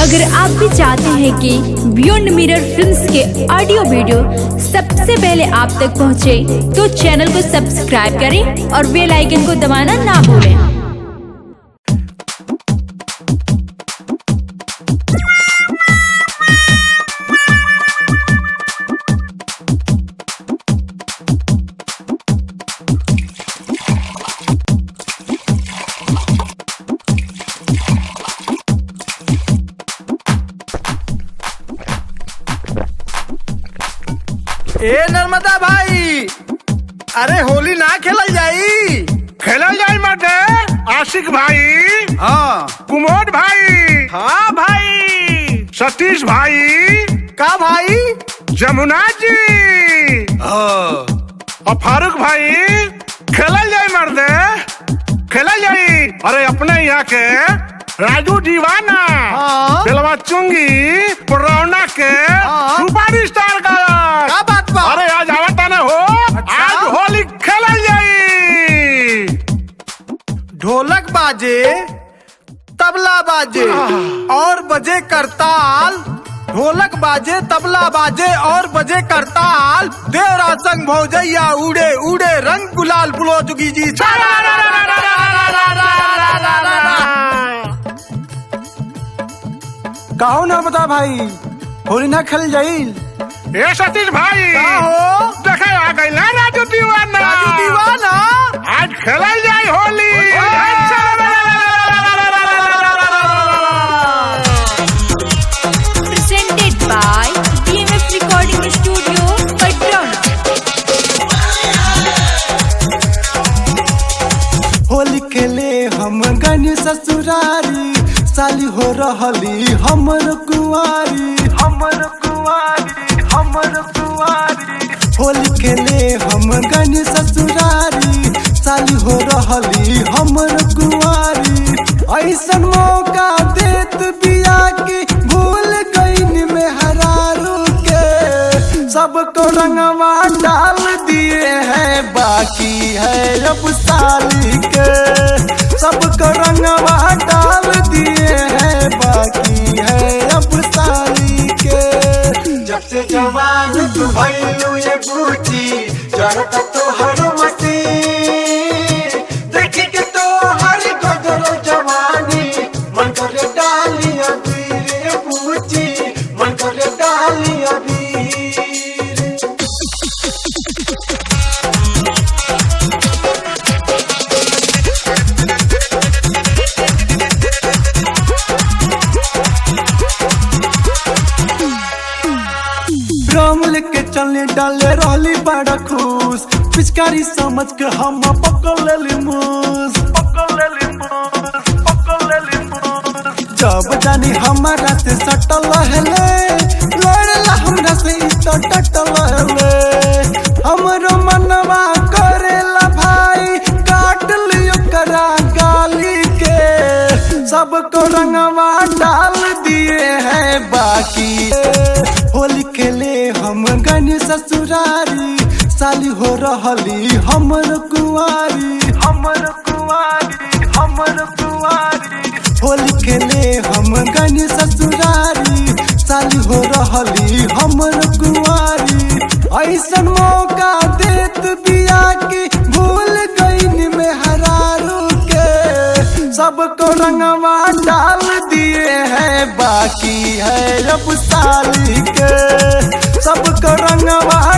अगर आप भी चाहते हैं कि बियॉन्ड मिरर फिल्म्स के ऑडियो वीडियो सबसे पहले आप तक पहुंचे, तो चैनल को सब्सक्राइब करें और बेल आइकन को दबाना ना भूलें। ए नर्मदा भाई, अरे होली ना खेलल जाई? खेलल जाई माटे। आशिक भाई, हाँ। कुमोद भाई, हाँ भाई। सतीश भाई, का भाई? जमुना जी, हाँ। और फारूक भाई, खेलल जाई मर्दे, खेलल जाई। अरे अपने यहाँ के राजू दीवाना, हाँ। दिलवा चुंगी, पुरौना के हाँ। सुपर स्टार का बात बा? अरे आज आवता न हो। अच्छा? आज होली खेलल जाई। ढोलक बाजे, तबला बाजे और बजे करताल। ढोलक बाजे, तबला बाजे और बजे करताल। देवरा संग भौजैया उड़े उड़े रंग गुलाल बुलो जुगी जी। कहो ना बता भाई, होली ना खेल जाई? ए सतीश भाई, का हो? देखे आ गई ना राजू दीवाना। राजू दीवाना, आज खेलल जाई Holi. Presented by DMF Recording Studio, Patna। Holi खेले हम गनी ससुरारी, साली हो रहली हमर कुंवारी, हमर कुंवारी, हमर कुंवारी। होली खेले हम गनी ससुरारी, साली हो रहली हमर कुंवारी। ऐसन मौका देत बिया की भूल गईन में हरारू के। सबको रंगवा डाल दिए हैं, बाकी है अब साली के। सबको रंगवा डाल दिए हैं, बाकी है अब साली के। जब से जवान तू भइलू ये बूची, जरता तो हर मस्ती। देखी के तो हर गदर जवानी, मन करे डाली अबीर बूची, मन करे डाली अबीर। ड्रम लेके चलने डाले रहली बड़ा खुश, पिचकारी समझ के हम पकड़ लेली मूस, पकड़ लेली मूस, पकड़ लेली मूस। जब जानी हमारा से सटल हेले, लड़ला हमरा से तो टटल हेले। हमरो मनवा करेला भाई, काट लियो करा गाली के। सबको रंगवा डाल दिए हैं, बाकी होली खेले हम गनी ससुरारी, साली हो रहली हमर कुंवारी, हमर कुंवारी, हमर कुंवारी। होली खेले हम गनी ससुरारी, साली हो रहली हमर कुंवारी। ऐसन मौका देत बिया की भूल गईन में हरारू के। सबको रंगवा डाल दिए हैं, बाकी है अब साली के। सबको रंगवा